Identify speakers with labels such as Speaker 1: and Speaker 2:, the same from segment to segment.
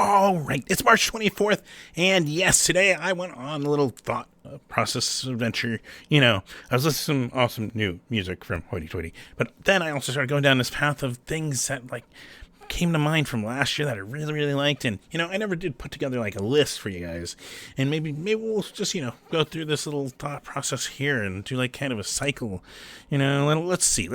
Speaker 1: All right, it's March 24th, and yes, today I went on a little thought process adventure. I was listening to some awesome new music from Hoity Toity, but then I also started going down this path of things that, came to mind from last year that I really, really liked, and, I never did put together, a list for you guys, and maybe we'll just, go through this little thought process here and do, kind of a cycle, let's see.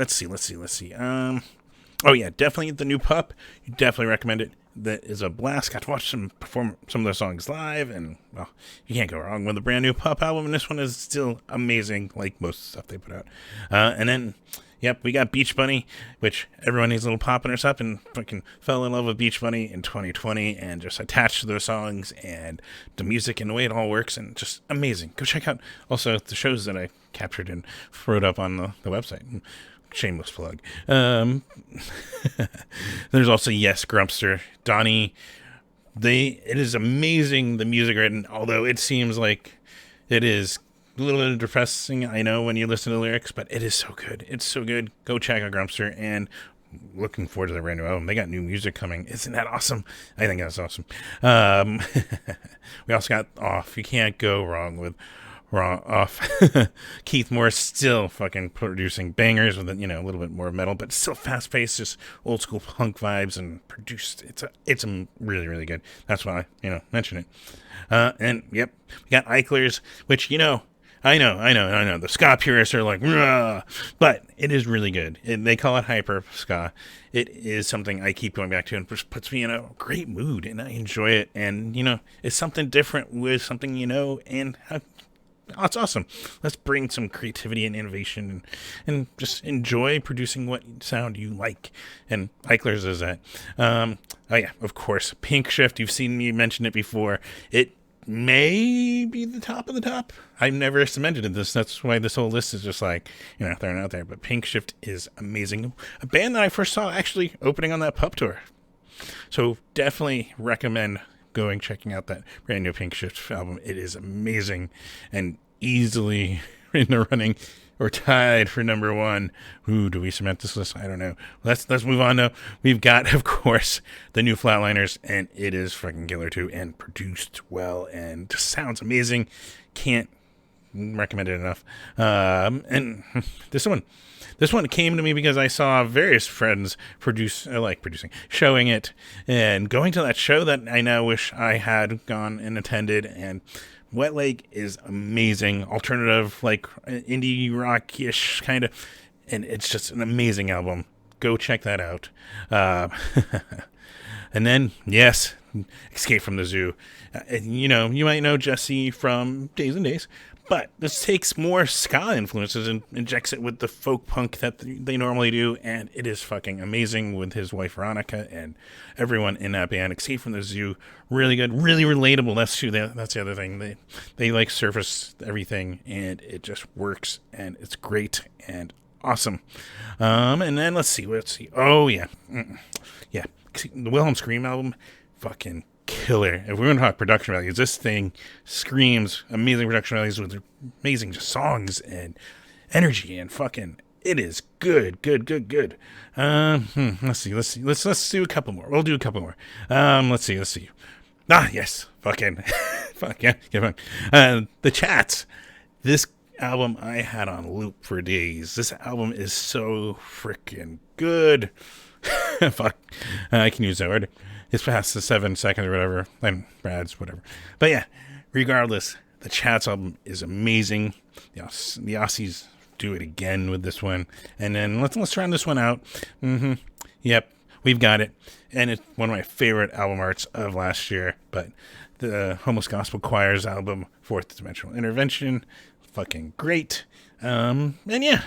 Speaker 1: Oh yeah, definitely the new Pup. You definitely recommend it. That is a blast. Got to watch them perform some of their songs live, and well, you can't go wrong with the brand new Pup album. And this one is still amazing, like most stuff they put out. And then, we got Beach Bunny, which everyone needs a little pop in their stuff, and fucking fell in love with Beach Bunny in 2020, and just attached to their songs and the music and the way it all works, and just amazing. Go check out also the shows that I captured and wrote up on the website. Shameless plug. There's also Grumpster, Donnie. It is amazing, the music written, although it seems like it is a little bit depressing, I know, when you listen to the lyrics, but it is so good. It's so good. Go check out Grumpster, and looking forward to the brand new album. They got new music coming. Isn't that awesome? I think that's awesome. We also got Off. You can't go wrong with Off. Keith Morris still fucking producing bangers with a little bit more metal, but still fast paced, just old school punk vibes, and produced. It's a really, really good. That's why I mention it. And we got Eichlers, which I know. The ska purists are like, "Rah," but it is really good. They call it hyper ska. It is something I keep going back to, and just puts me in a great mood, and I enjoy it. And it's something different with something and it's awesome. Let's bring some creativity and innovation and just enjoy producing what sound you like. And Eichlers is that. Of course, Pink Shift. You've seen me mention it before. It may be the top of the top. I've never cemented this. That's why this whole list is just throwing out there. But Pink Shift is amazing. A band that I first saw actually opening on that Pup tour. So definitely recommend checking out that brand new Pink Shift album. It is amazing and easily in the running or tied for number one. Ooh, do we cement this list? I don't know. Let's move on though. We've got, of course, the new Flatliners, and it is fucking killer too, and produced well, and just sounds amazing. Can't recommend it enough. And this one came to me because I saw various friends showing it, and going to that show that I now wish I had gone and attended. And Wet Lake is amazing, alternative, indie rock-ish kind of, and it's just an amazing album. Go check that out. And then, yes, Escape from the Zoo. You might know Jesse from Days and Days, but this takes more ska influences and injects it with the folk punk that they normally do, and it is fucking amazing with his wife Veronica and everyone in that band. Escape from the Zoo, really good, really relatable. That's the other thing. They surface everything, and it just works, and it's great and awesome. And then let's see. Oh yeah, the Wilhelm Scream album, fucking killer. If we're going to talk production values, this thing screams amazing production values with amazing just songs and energy, and fucking it is good. Let's see. Let's do a couple more. We'll do a couple more. Let's see. Yes. Fucking fuck yeah. The Chats. This album I had on loop for days. This album is so freaking good. Fuck. I can use that word. It's past the 7 seconds or whatever. And Brad's, whatever. But yeah, regardless, the Chats album is amazing. The Aussies do it again with this one. And then let's round this one out. Yep, we've got it. And it's one of my favorite album arts of last year. But the Homeless Gospel Choir's album, Fourth Dimensional Intervention, fucking great. And yeah,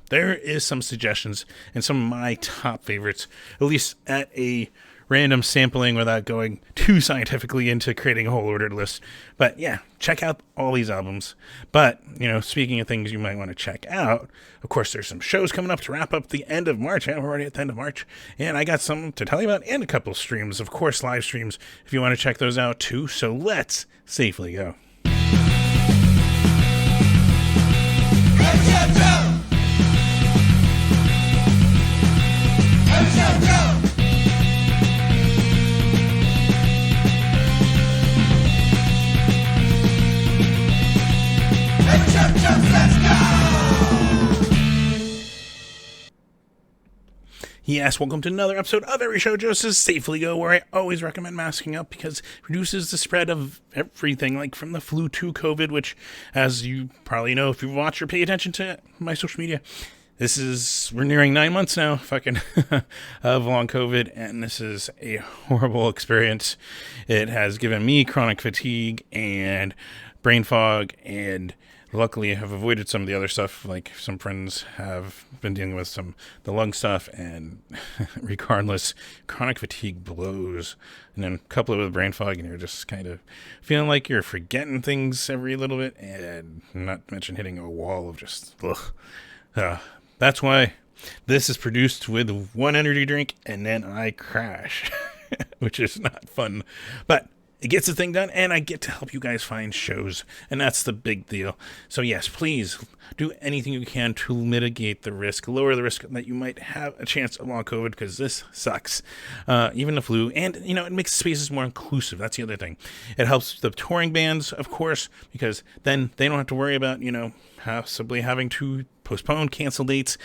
Speaker 1: there is some suggestions and some of my top favorites, at least at a random sampling without going too scientifically into creating a whole ordered list. But yeah, check out all these albums. But, speaking of things you might want to check out, of course, there's some shows coming up to wrap up the end of March. Yeah, we're already at the end of March. And I got some to tell you about, and a couple streams, of course, live streams, if you want to check those out too. So let's safely go. Yes, welcome to another episode of Every Show Joe Says Safely Go, where I always recommend masking up because it reduces the spread of everything, like from the flu to COVID, which, as you probably know if you watch or pay attention to my social media, we're nearing 9 months now, of long COVID, and this is a horrible experience. It has given me chronic fatigue and brain fog, and luckily, I have avoided some of the other stuff. Like some friends have been dealing with the lung stuff, and regardless, chronic fatigue blows. And then couple it with brain fog, and you're just kind of feeling like you're forgetting things every little bit, and not to mention hitting a wall of just ugh. That's why this is produced with one energy drink, and then I crash, which is not fun, but it gets the thing done, and I get to help you guys find shows, and that's the big deal. So yes, please do anything you can to mitigate the risk, lower the risk that you might have a chance of long COVID, because this sucks. Even the flu, and it makes spaces more inclusive. That's the other thing. It helps the touring bands, of course, because then they don't have to worry about possibly having to postpone, cancel dates.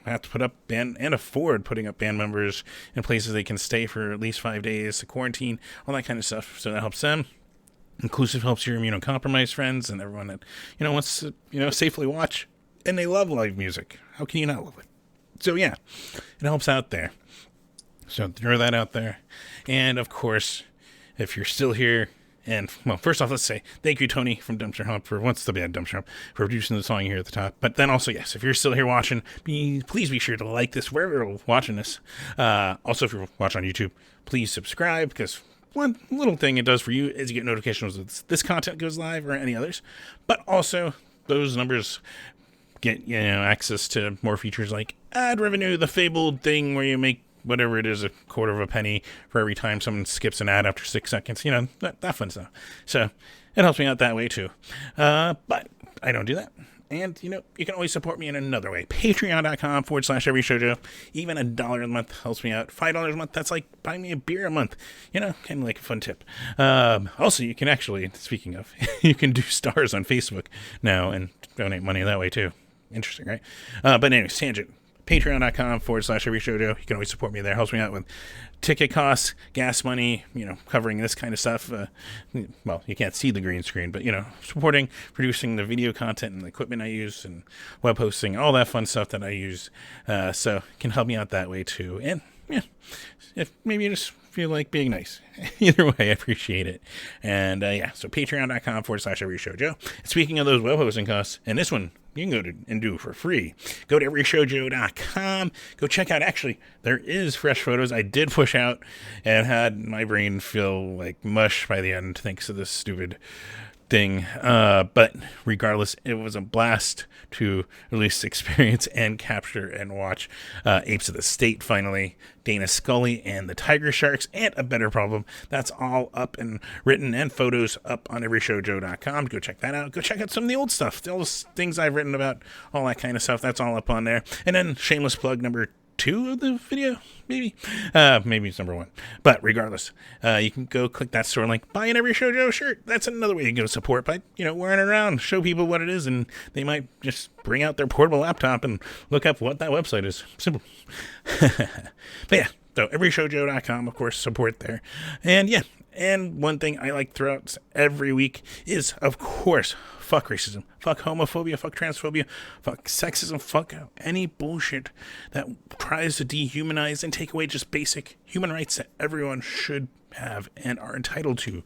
Speaker 1: Have to put up and afford putting up band members in places they can stay for at least 5 days to quarantine, all that kind of stuff. So that helps them. Inclusive helps your immunocompromised friends and everyone that wants to safely watch, and they love live music. How can you not love it? So yeah, it helps out there. So throw that out there, and of course, if you're still here. And, well, first off, let's say thank you, Tony from Dumpster Hump, for producing the song here at the top. But then also, yes, if you're still here watching, please be sure to like this wherever you're watching this. Also, if you're watching on YouTube, please subscribe, because one little thing it does for you is you get notifications when this content goes live or any others. But also, those numbers get access to more features like ad revenue, the fabled thing where you make whatever it is, a quarter of a penny for every time someone skips an ad after 6 seconds, that fun stuff. So it helps me out that way too. But I don't do that. And, you can always support me in another way. Patreon.com/EveryShowJoe. Even $1 a month helps me out. $5 a month, that's like buying me a beer a month. Kind of like a fun tip. Also, you can actually, speaking of, you can do stars on Facebook now and donate money that way too. Interesting, right? But anyways, tangent. Patreon.com/EveryShowJoe. You can always support me there. It helps me out with ticket costs, gas money, covering this kind of stuff. Well, you can't see the green screen, but, supporting, producing the video content and the equipment I use and web hosting, all that fun stuff that I use. So it can help me out that way too. And, yeah, if maybe you just feel like being nice. Either way, I appreciate it. And, so patreon.com/EveryShowJoe. Speaking of those web hosting costs, and this one, you can go to and do for free. Go to everyshowjoe.com. Go check out, actually, there is fresh photos I did push out and had my brain feel like mush by the end thanks to this stupid thing. But regardless, it was a blast to at least experience and capture and watch Apes of the State finally, Dana Scully and the Tiger Sharks, and A Better Problem. That's all up and written, and photos up on everyshowjoe.com. Go check that out. Go check out some of the old stuff, all the things I've written about, all that kind of stuff. That's all up on there. And then shameless plug number 2 of the video, maybe it's number 1, but regardless, you can go click that store link, buy an Every Show Joe shirt. That's another way you can go support by wearing it around, show people what it is, and they might just bring out their portable laptop and look up what that website is. Simple. But yeah, so everyshowjoe.com, of course, support there. And yeah, and one thing I like throughout every week is, of course, fuck racism, fuck homophobia, fuck transphobia, fuck sexism, fuck any bullshit that tries to dehumanize and take away just basic human rights that everyone should have and are entitled to.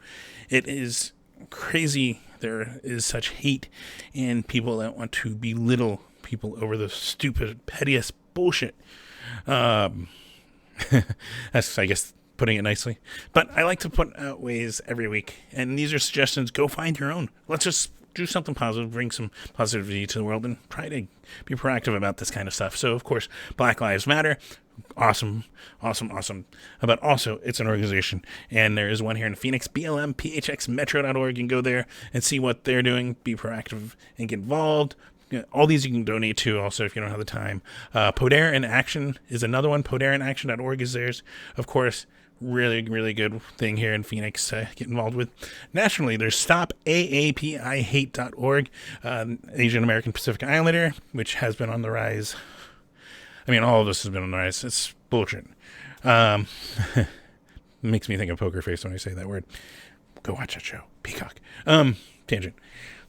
Speaker 1: It is crazy. There is such hate and people that want to belittle people over the stupid, pettiest bullshit. That's, I guess, putting it nicely. But I like to put out ways every week, and these are suggestions. Go find your own. Let's just do something positive, bring some positivity to the world, and try to be proactive about this kind of stuff. So, of course, Black Lives Matter. Awesome. But also, it's an organization, and there is one here in Phoenix, blmphxmetro.org. You can go there and see what they're doing, be proactive, and get involved. All these you can donate to also if you don't have the time. Poder in Action is another one. Poderinaction.org is theirs. Of course, really, really good thing here in Phoenix to get involved with. Nationally, there's StopAAPIHate.org, Asian American Pacific Islander, which has been on the rise. I mean, all of this has been on the rise. It's bullshit. Um, makes me think of Poker Face when I say that word. Go watch that show. Peacock. Tangent.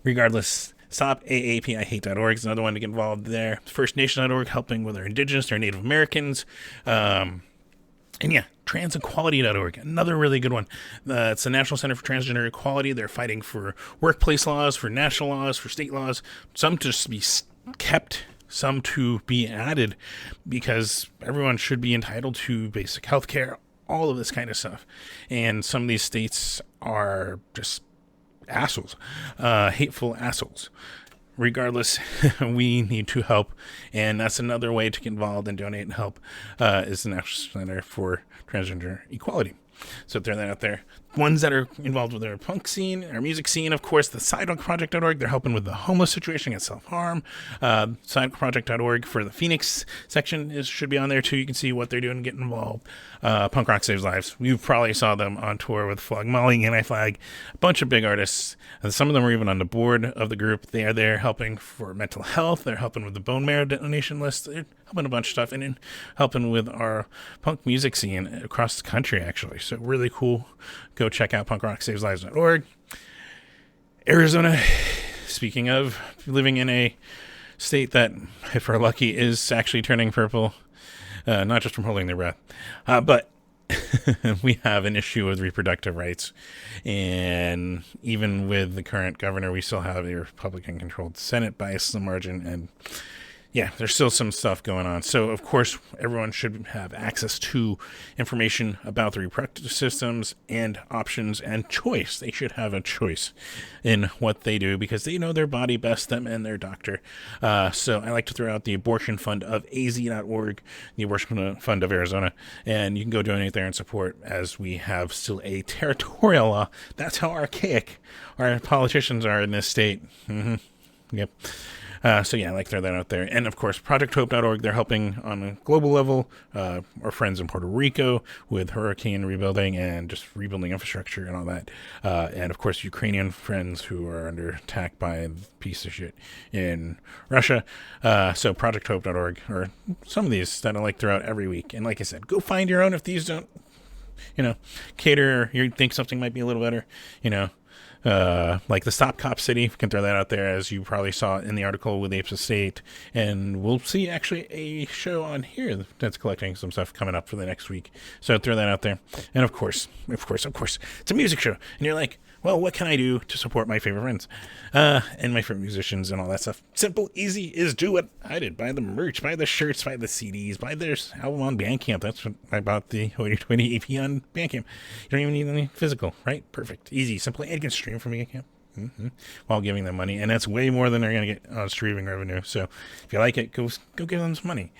Speaker 1: Regardless, stop AAPIHate.org is another one to get involved there. FirstNation.org, helping with our indigenous, our Native Americans. And yeah, transequality.org, another really good one. It's the National Center for Transgender Equality. They're fighting for workplace laws, for national laws, for state laws. Some to just be kept, some to be added, because everyone should be entitled to basic health care, all of this kind of stuff. And some of these states are just assholes, hateful assholes. Regardless, we need to help, and that's another way to get involved and donate and help, is the National Center for Transgender Equality. So throw that out there. Ones that are involved with our punk scene, our music scene, of course, the sidewalkproject.org. They're helping with the homeless situation and self-harm. Sidewalkproject.org for the Phoenix section should be on there too. You can see what they're doing and get involved. Punk Rock Saves Lives. You probably saw them on tour with Flog Molly, Anti-Flag, a bunch of big artists. And some of them are even on the board of the group. They are there helping for mental health. They're helping with the bone marrow donation list. They're helping a bunch of stuff, and helping with our punk music scene across the country, actually. So really cool. Go check out punkrocksaveslives.org. Arizona, speaking of living in a state that, if we're lucky, is actually turning purple, not just from holding their breath, but we have an issue with reproductive rights. And even with the current governor, we still have a Republican-controlled Senate by a slim margin, and yeah, there's still some stuff going on. So, of course, everyone should have access to information about the reproductive systems and options and choice. They should have a choice in what they do, because they know their body best, them and their doctor. So I like to throw out the Abortion Fund of AZ.org, the Abortion Fund of Arizona, and you can go donate there and support, as we have still a territorial law. That's how archaic our politicians are in this state. Yep. So yeah, I like to throw that out there. And of course, ProjectHope.org, they're helping on a global level, our friends in Puerto Rico with hurricane rebuilding and just rebuilding infrastructure and all that. And of course, Ukrainian friends who are under attack by a piece of shit in Russia. So ProjectHope.org, or some of these that I like to throw out every week. And like I said, go find your own if these don't, cater, or you think something might be a little better, like the Stop Cop City. We can throw that out there, as you probably saw in the article with Apes of State. And we'll see actually a show on here that's collecting some stuff coming up for the next week. So throw that out there. And of course, it's a music show. And you're like, well, what can I do to support my favorite friends and my favorite musicians and all that stuff? Simple, easy is do what I did. Buy the merch, buy the shirts, buy the CDs, buy their album on Bandcamp. That's what I bought the Hoity Toity EP on Bandcamp. You don't even need any physical, right? Perfect, easy, simple, and you can stream from Bandcamp. While giving them money, and that's way more than they're going to get on streaming revenue. So if you like it, go give them some money.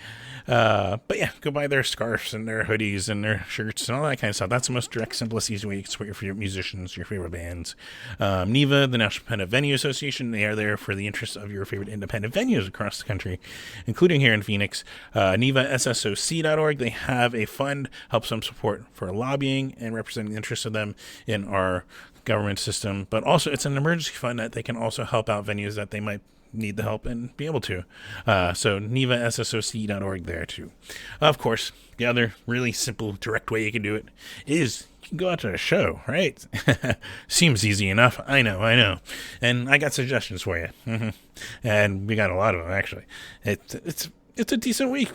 Speaker 1: But yeah, go buy their scarves and their hoodies and their shirts and all that kind of stuff. That's the most direct, simplest, easy way you can support your favorite musicians, your favorite bands. NIVA, the National Independent Venue Association, they are there for the interests of your favorite independent venues across the country, including here in Phoenix. NIVASSOC.org, they have a fund, helps them support for lobbying and representing the interests of them in our government system, but also it's an emergency fund that they can also help out venues that they might need the help and be able to. So NIVASSOC.org there too. Of course, the other really simple, direct way you can do it is you can go out to a show, right? Seems easy enough. I know. And I got suggestions for you. And we got a lot of them, actually. It's a decent week.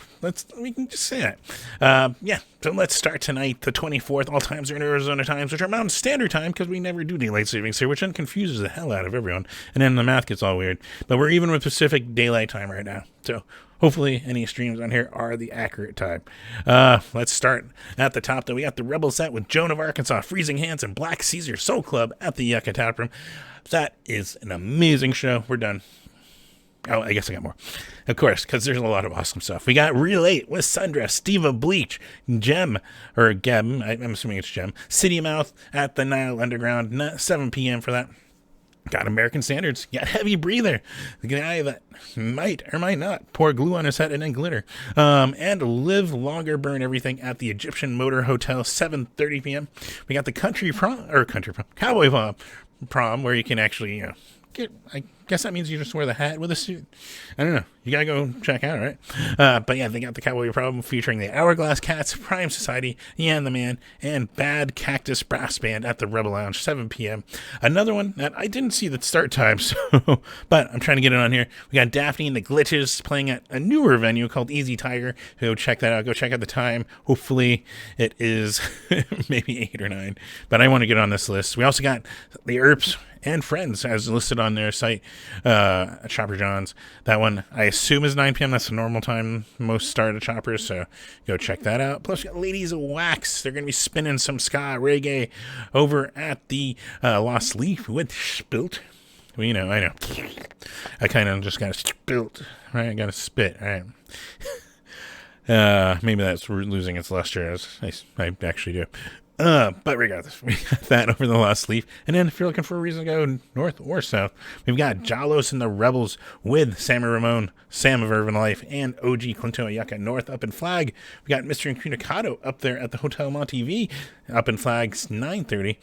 Speaker 1: We can just say that. So let's start tonight, the 24th. All times are in Arizona times, which are Mountain Standard Time, because we never do daylight savings here, which then confuses the hell out of everyone. And then the math gets all weird. But we're even with Pacific Daylight Time right now. So hopefully any streams on here are the accurate time. Let's start at the top, though. We got the Rebel set with Joan of Arkansas, Freezing Hands, and Black Caesar Soul Club at the Yucca Tap Room. That is an amazing show. We're done. Oh, I guess I got more. Of course, because there's a lot of awesome stuff. We got Relate with Sundress, Diva Bleach, Gem, or Gem, I'm assuming it's Gem, City Mouth at the Nile Underground, 7 p.m. for that. Got American Standards. Got Heavy Breather, the guy that might or might not pour glue on his head and then glitter. And Live Longer, Burn Everything at the Egyptian Motor Hotel, 7:30 p.m. We got the Cowboy Prom, where you can actually, I guess that means you just wear the hat with a suit. I don't know. You gotta go check out, right? But yeah, they got the Cowboy Problem featuring the Hourglass Cats, Prime Society, Yan the Man, and Bad Cactus Brass Band at the Rebel Lounge, 7 p.m. Another one that I didn't see the start time, so but I'm trying to get it on here. We got Daphne and the Glitches playing at a newer venue called Easy Tiger. Go check that out. Go check out the time. Hopefully it is maybe 8 or 9, but I want to get on this list. We also got the Earps and Friends as listed on their site at Chopper John's. That one I assume is 9 p.m. That's the normal time most start at Choppers, so go check that out. Plus we got Ladies of Wax. They're going to be spinning some ska reggae over at the Lost Leaf with Spilt. Well, you know, I know. I kind of just got spilt, right? I got to spit, all right? Maybe that's losing its luster, as I actually do. But regardless, we got that over the Lost Leaf. And then if you're looking for a reason to go north or south, we've got Jalos and the Rebels with Sammy Ramone, Sam of Urban Life, and OG Clinto Ayaka north up in Flag. We got Mr. Incunicato up there at the Hotel Montev up in Flag's 9:30.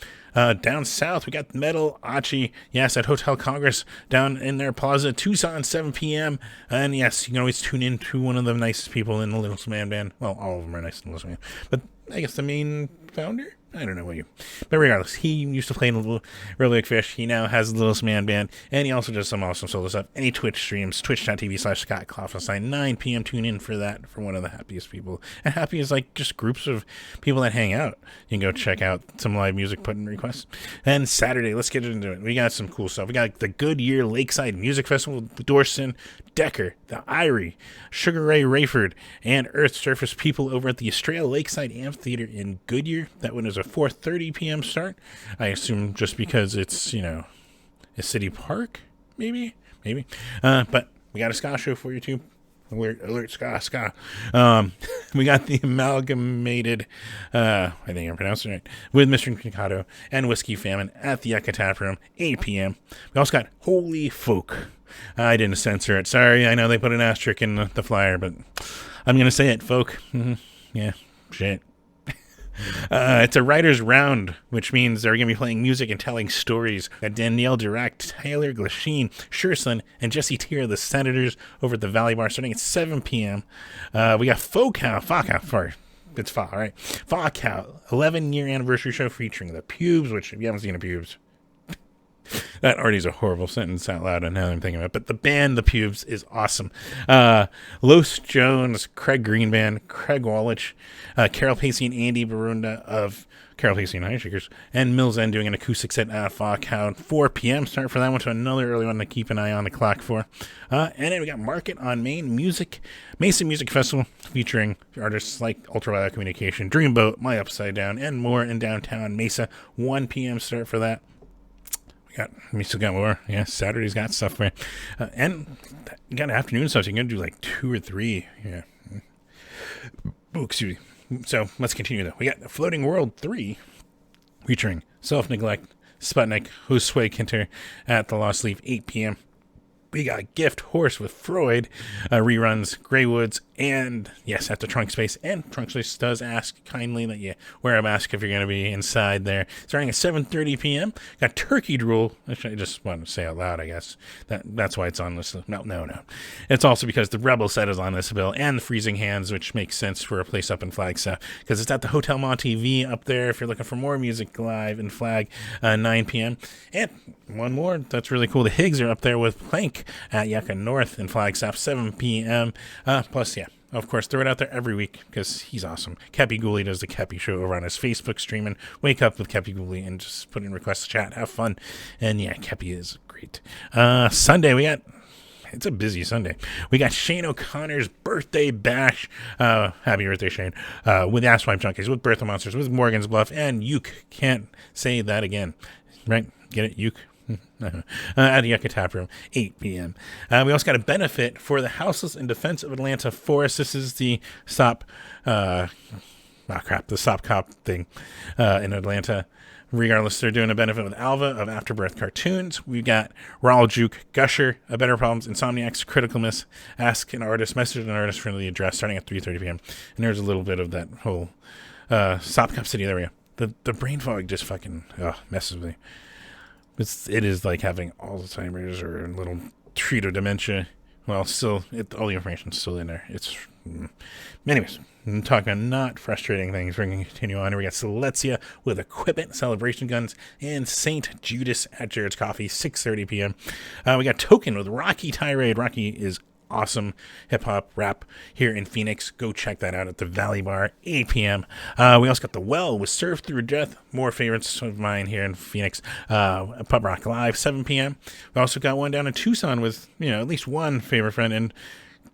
Speaker 1: Down south, we got Metal Achi, yes, at Hotel Congress down in their Plaza, Tucson, 7 p.m. And yes, you can always tune in to one of the nicest people in the Little Man Band. Well, all of them are nice in the Little Man, but I guess the main founder? I don't know what you. But regardless, he used to play in a little Real Big Fish. He now has the Little Man Band, and he also does some awesome solo stuff. Any Twitch streams, twitch.tv/Scott Kloffenstein, 9 p.m. Tune in for that, for one of the happiest people. And happy is like just groups of people that hang out. You can go check out some live music put in requests. And Saturday, let's get into it. We got some cool stuff. We got the Goodyear Lakeside Music Festival, Dorson, Decker, the Irie, Sugar Ray Rayford, and Earth Surface People over at the Estrella Lakeside Amphitheater in Goodyear. That one is a 4:30 p.m. start. I assume just because it's, you know, a city park, maybe. But we got a ska show for you too. Alert ska. We got the Amalgamated, I think I'm pronouncing it right, with Mr. Incunicato and Whiskey Famine at the Yucca Tap Room, 8 p.m. We also got Holy Folk. I didn't censor it. Sorry, I know they put an asterisk in the flyer, but I'm going to say it, folk. Yeah, shit. It's a writer's round, which means they're going to be playing music and telling stories. Got Danielle Dirac, Taylor Glasheen, Sherslin, and Jesse Tier, the Senators, over at the Valley Bar, starting at 7 p.m. We got it's fall, right? Fall Cow, 11-year anniversary show featuring the Pubes, which if you haven't seen the Pubes, that already is a horrible sentence out loud, and now I'm thinking about it. But the band, the Pubes, is awesome. Los Jones, Craig Green Band, Craig Wallich, Carol Pacey and Andy Barunda of Carol Pacey and Highshakers, and Mills End doing an acoustic set at Foghound, 4 p.m. Start for that one, to another early one to keep an eye on the clock for. And then we got Market on Main Mason Music Festival, featuring artists like Ultraviolet Communication, Dreamboat, My Upside Down, and more in downtown Mesa. 1 p.m. start for that. We still got more. Yeah, Saturday's got stuff for you. And you got afternoon stuff, so you're going to do like 2 or 3. Yeah. Oh, excuse me. So let's continue, though. We got the Floating World 3, featuring Self-Neglect, Sputnik, Josue Kinter at the Lost Leaf, 8 p.m. We got Gift Horse with Freud, reruns, Greywoods, and yes, at the Trunk Space. And Trunk Space does ask kindly that you wear a mask if you're going to be inside there. Starting at 7:30 p.m. Got Turkey Drool, which I just want to say out loud, I guess. That's why it's on this. No. It's also because the Rebel set is on this bill, and the Freezing Hands, which makes sense for a place up in Flagstaff, because it's at the Hotel Montev up there if you're looking for more music live in Flag, 9 p.m. And one more that's really cool. The Higgs are up there with Plank at Yucca North in Flagstaff, 7 p.m. Plus, yeah, of course, throw it out there every week because he's awesome. Kepi Gooley does the Kepi Show over on his Facebook stream, and wake up with Kepi Gooley and just put in requests to chat, have fun. And yeah, Kepi is great. Sunday, it's a busy Sunday. We got Shane O'Connor's birthday bash. Happy birthday, Shane. With Asswipe Junkies, with Bertha Monsters, with Morgan's Bluff, and Uke. Can't say that again. Right? Get it? Uke? At the Yucca Tap Room, 8 p.m. We also got a benefit for the Houseless in Defense of Atlanta Forest. This is the the Stop Cop thing in Atlanta. Regardless, they're doing a benefit with Alva of Afterbirth Cartoons. We got Raul Juke, Gusher, A Better Problems, Insomniacs, Critical Miss, Ask an Artist, Message an Artist for the address, starting at 3:30 p.m. And there's a little bit of that whole Stop Cop City. There we go. The brain fog just fucking messes with me. it is like having Alzheimer's or a little treat of dementia. Well, still, all the information's still in there. Anyways, I'm talking about not frustrating things. We're going to continue on. We got Silesia with Equipment, Celebration Guns, and St. Judas at Jared's Coffee, 6:30 p.m. We got Token with Rocky Tirade. Rocky is awesome hip-hop rap here in Phoenix. Go check that out at the Valley Bar, 8 p.m. We also got The Well with Surf Through Death, more favorites of mine here in Phoenix. Pub Rock Live, 7 p.m. We also got one down in Tucson with, at least one favorite friend, and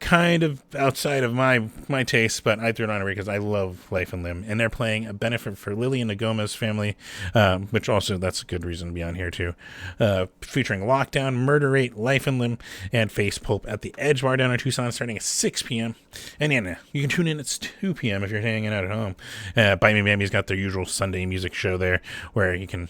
Speaker 1: kind of outside of my taste, but I threw it on it because I love Life and Limb, and they're playing a benefit for Lily and the Gomez family, which also, that's a good reason to be on here too, featuring Lockdown, Murder Rate, Life and Limb, and Face Pulp at the Edge Bar down in Tucson, starting at 6 p.m. And yeah, you can tune in at 2 p.m. if you're hanging out at home. Bite Me Bambi's got their usual Sunday music show there, where you can,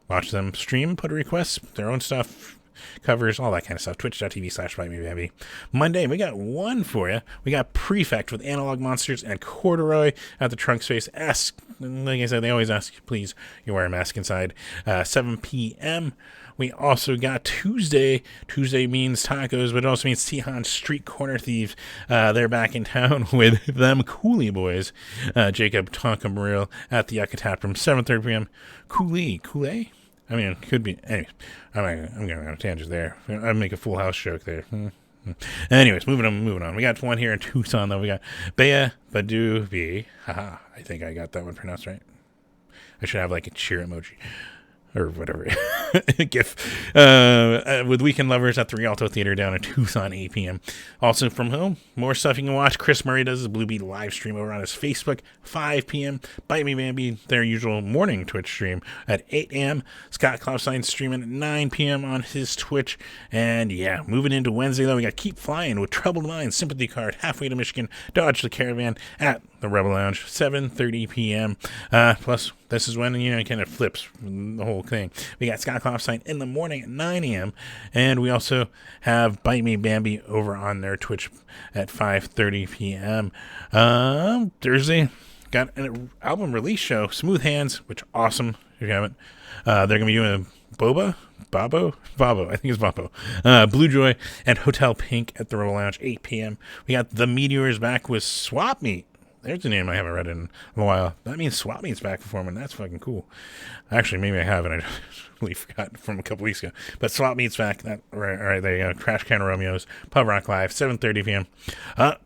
Speaker 1: watch them stream, put requests, their own stuff, covers, all that kind of stuff. Twitch.tv/BiteMeBambi. Monday, we got one for you. We got Prefect with Analog Monsters and Corduroy at the Trunk Space. Like I said, they always ask, please, you wear a mask inside. 7 p.m. We also got Tuesday. Tuesday means tacos, but it also means Tihan Street Corner Thieves. They're back in town with them Coolie Boys. Jacob Tonkamaril at the Yucca Tap from 7:30 p.m. Coolie? I mean, it could be. Anyways, I'm going on a tangent there. I'd make a Full House joke there. Anyways, moving on. We got one here in Tucson, though. We got Bea Badu B. Haha, I think I got that one pronounced right. I should have like a cheer emoji. Or whatever. GIF. With Weekend Lovers at the Rialto Theater down in Tucson, 8 p.m. Also from home, more stuff you can watch. Chris Murray does his Blue Beat live stream over on his Facebook, 5 p.m. Bite Me Bambi, their usual morning Twitch stream at 8 a.m. Scott Klausstein streaming at 9 p.m. on his Twitch. And yeah, moving into Wednesday, though, we got Keep Flying with Troubled Minds, Sympathy Card, Halfway to Michigan, Dodge the Caravan at the Rebel Lounge, 7:30 p.m. Plus, this is when, it kind of flips the whole thing. We got Scott Klopstein in the morning at 9 a.m. And we also have Bite Me Bambi over on their Twitch at 5:30 p.m. Thursday, got an album release show, Smooth Hands, which awesome if you haven't. They're going to be doing Babo, I think it's Babo, Blue Joy, and Hotel Pink at the Rebel Lounge, 8 p.m. We got The Meteors back with Swap Meet. There's a name I haven't read in a while. That means Swap Meet's back performing. That's fucking cool. Actually, maybe I haven't. I totally forgot from a couple weeks ago. But Swap Meet's back. Right, there you go. Trash Can Romeo's, Pub Rock Live, 7:30 p.m.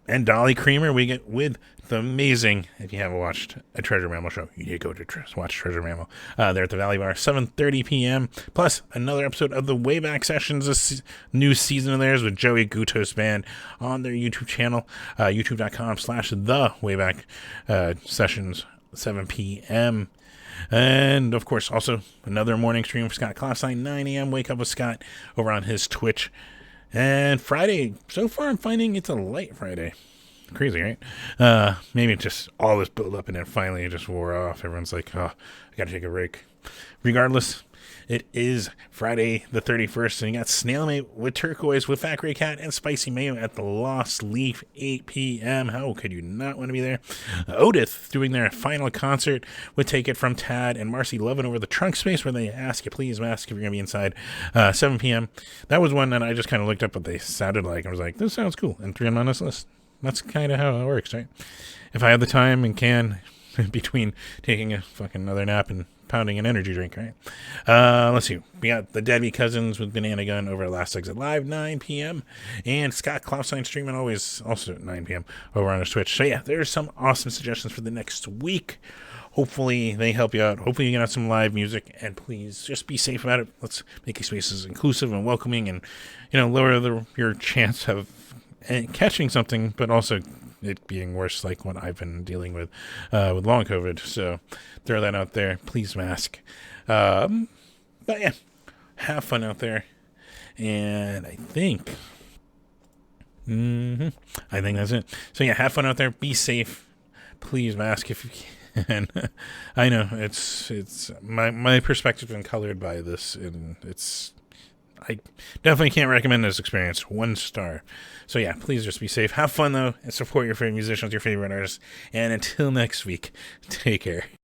Speaker 1: And Dolly Creamer, we get with the amazing, if you haven't watched a Treasure Mammal show, you need to go to watch Treasure Mammal. They're at the Valley Bar, 7:30 p.m. Plus, another episode of the Wayback Sessions, this new season of theirs with Joey Gutos Band on their YouTube channel, youtube.com/the Wayback Sessions, 7 p.m. And, of course, also another morning stream for Scott Klopstein, 9 a.m. Wake Up with Scott over on his Twitch. And Friday, so far I'm finding it's a light Friday. Crazy, right? Maybe just all this build up and then finally it just wore off. Everyone's like, oh, I gotta take a break. Regardless, it is Friday the 31st, and you got Snailmate with Turquoise with Fat Grey Cat and Spicy Mayo at the Lost Leaf, 8 p.m. How could you not want to be there? Odith doing their final concert with Take It From Tad and Marcy Lovin over the Trunk Space, where they ask you please mask if you're going to be inside, 7 p.m. That was one that I just kind of looked up what they sounded like. I was like, this sounds cool, and 3 on this list. That's kind of how it works, right? If I have the time and can, between taking a fucking another nap and pounding an energy drink, right? Let's see. We got the Deadbeat Cousins with Banana Gun over at Last Exit Live, 9 p.m. And Scott Klopstein streaming always also at 9 p.m. over on his Twitch. So yeah, there's some awesome suggestions for the next week. Hopefully they help you out. Hopefully you get out some live music, and please just be safe about it. Let's make these spaces inclusive and welcoming, and lower your chance of catching something, but also it being worse, like what I've been dealing with long COVID. So throw that out there. Please mask. But yeah, have fun out there. And I think that's it. So yeah, have fun out there. Be safe. Please mask if you can. I know it's my perspective been colored by this, and I definitely can't recommend this experience. 1 star. So yeah, please just be safe. Have fun though, and support your favorite musicians, your favorite artists. And until next week, take care.